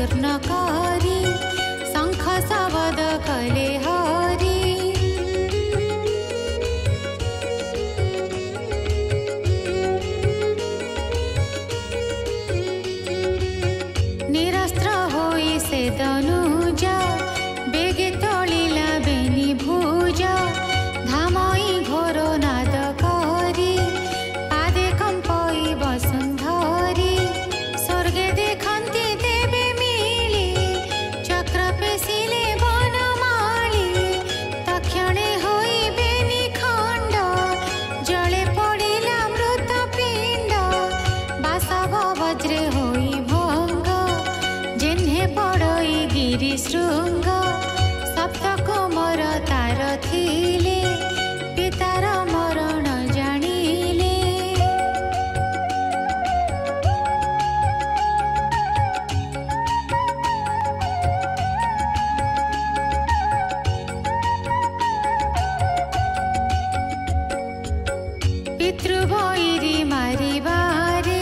चूर्णकारी शंख शबद कले हरि निरस्त्र होई से दनुजा बेगे तोलिला बेनी भुजा धामई घोर नाद करी पादे कंपई वसुंधरी स्वर्गे देखन्ति देवे मिली चक्र पेशिले बनमाली तक्षणे होई बेनी खंड जले पड़िला मृत पिंड बासव वज्रे होई भंग जेन्हे पड़ई गिरि शृंग सप्त कोमर तार थिले पितार मरण जानिले पितृवैरी मारिबारे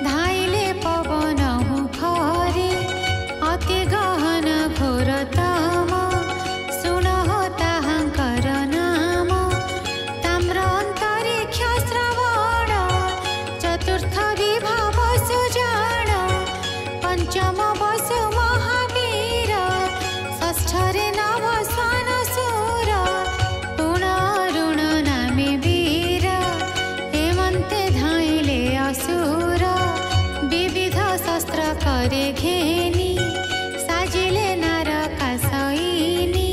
धाइले पवन मुखरे अति गहन घोरतम सुनह ताहांकर नाम ताम्र अंतरिक्ष श्रवण चतुर्थ विभव सुजान पंचम वसु महावीर षष्ठरे नव स्वान सुर पुनरुण नामे वीर हेमन्ते धाइले असुर विविध शस्त्र करे घेनी साजिले नारकासैनी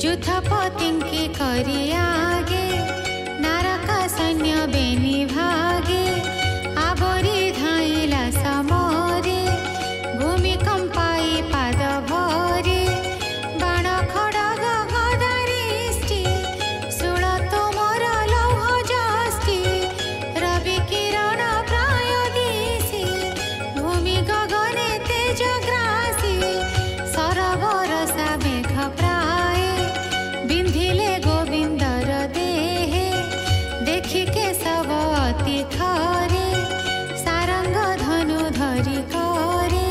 युद्धपतिंकी करी आगे नारका सैन्य बेनी भागे आवरी धाइला समरे भूमिकंपाई पाद भरे बाण खड्ग गदारिष्टि शूल तोमर लौह जष्टि रवि किरण प्राय दिशि भूमि गगने तेज ग्रासी सरबरसा मेघ प्राय बिंधिले गोविंदर देहे देखि केशव अति खरे सारंग धनु धरि करे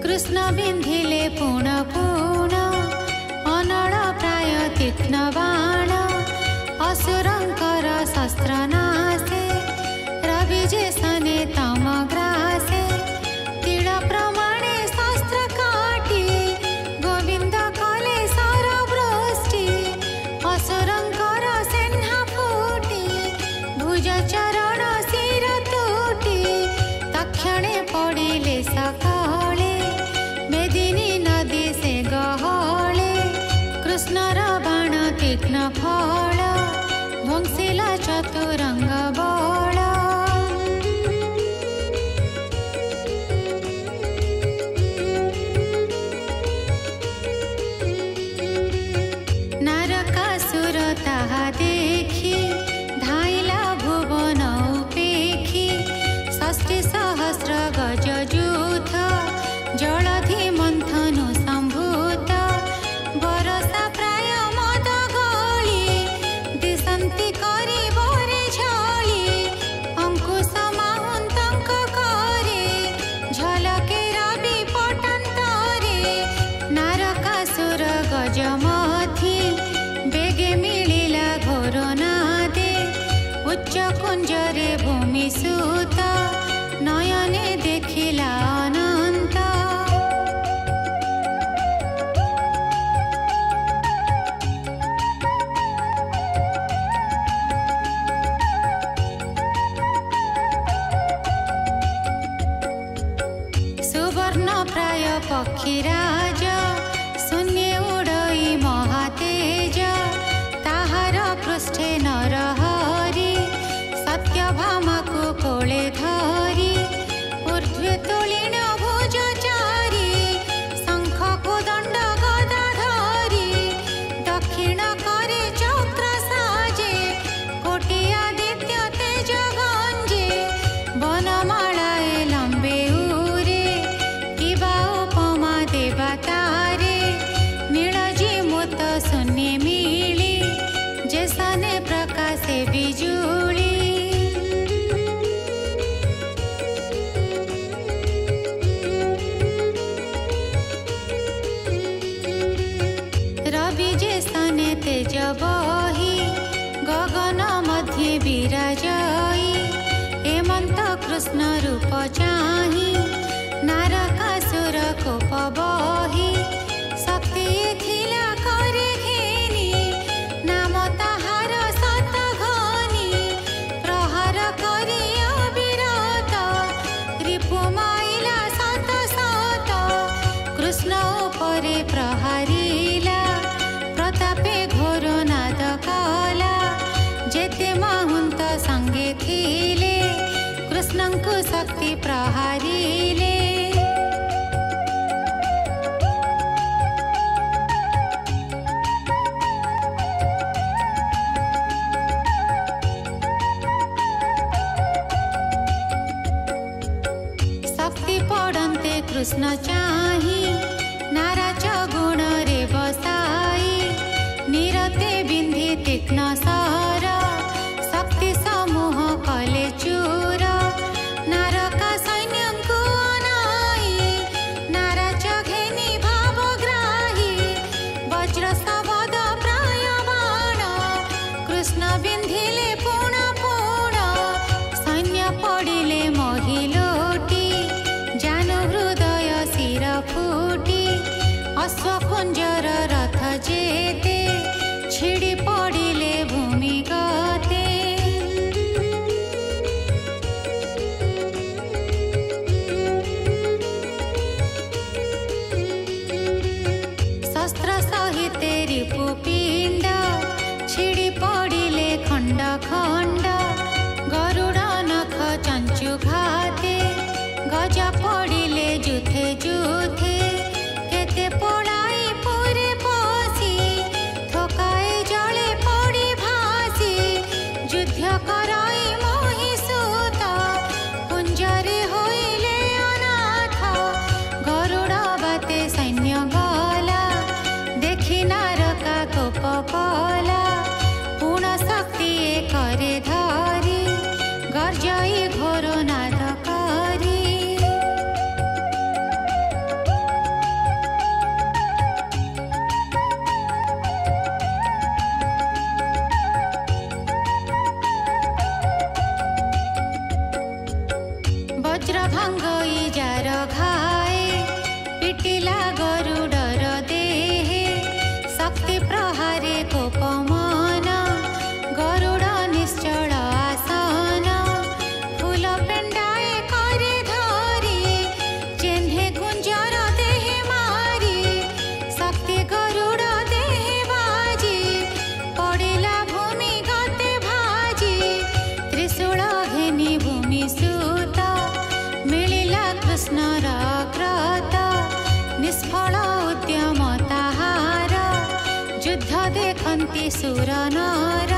कृष्ण बिंधिले पुण पुण अनड़ प्राय तीक्ष्ण बाण असुरंकर शस्त्र नासे रविजे सने तम ग्रासे तीर प्रमाणे शस्त्र काटी गोविंद कले सरवृष्टि असुरंकर सेना फूटी भुज चरण शिर तुटी तक्षणे पड़िले सकाळे मेदिनी नदी से गहळे कृष्णर बाण तीक्ष्ण फल ध्वंसिला चतुरंग बळ नारकासुर ताहा देखि धाइला भुवन उपेखि षष्टि सहस्र गज जूथ जलधि मंथनु संभूत बरसा प्राय मद गली दिशन्ति करी बरे झली अंकुश माहुंतंक करे झलके रवि पटंतरे नारकासुर गजमथि बेगे मिलिला घोर नादे उच्च कुंजरे भूमि सुत नयने देखिला अनंत सुवर्ण प्राय पक्षीराज शून्ये उड़ई महातेज ताहार पृष्ठे नरहरि सत्यभामाकु कोले धरि ऊर्ध्वे तोलिण भुजचारी शंख कोदंड गदा धरि दक्षिण करे चक्र साजे कृष्णे प्रकाशे बिजुली रवि जे स्तने तेज बही गगन मध्ये विराजई हेमंत कृष्ण रूप चाही नारकासुर कोप बही शक्ति थिला करे घेनी नाम ताहार सत घनी प्रहार करी अविरत रिपु माइला सत सत कृष्ण उपरे प्रहारिला प्रतापे घोर नाद कला जेते माहुंत संगे थिले कृष्णंकु शक्ति प्रहारिले शक्ति पड़न्ते कृष्ण चाही नाराज गुण रे बसाई निरते बिंधी तीक्ष्ण सार शक्ति समूह कले चूर नारका सैन्यंकु अनाई नाराज घेनी भावग्राही वज्र शबद प्राय बाण कृष्ण बिंधिले पुण पुण सैन्य पड़िले महिलोटी जान हृदय शिर फुटी अश्वकुंजर रथ जेते छिड़ी पड़िले भूमि गते शस्त्र सहित रिपुपिंड छिड़ी पड़िले खंड खंड गरुड़ नख चंचु घाते गज पड़िले जुथे जुथे केते पड़ाई पुरे पसी थकाए जले पड़ी भासी युद्ध कराई महिषूत कुंजरे होइले अनाथ गरुड़ बाते सैन्य गला देखि नारका कोप कला पूर्ण शक्ति करे धरी गर्जई घोर नाद करी वज्र भंगई जार घाए पिटिला गरुडर देहे शक्ति प्रहारे कोपमान गरुड निश्चल आसन फूल पेंडाए करे धरी चेन्हे कुंजर देहे मारी शक्ति गरुड देहे बाजी पड़िला भूमि गते भाजी त्रिशूल घेनी भूमि सूत मिलिला कृष्णर कृत निष्फल उद्यम ताहार युद्ध देखन्ति सुर नर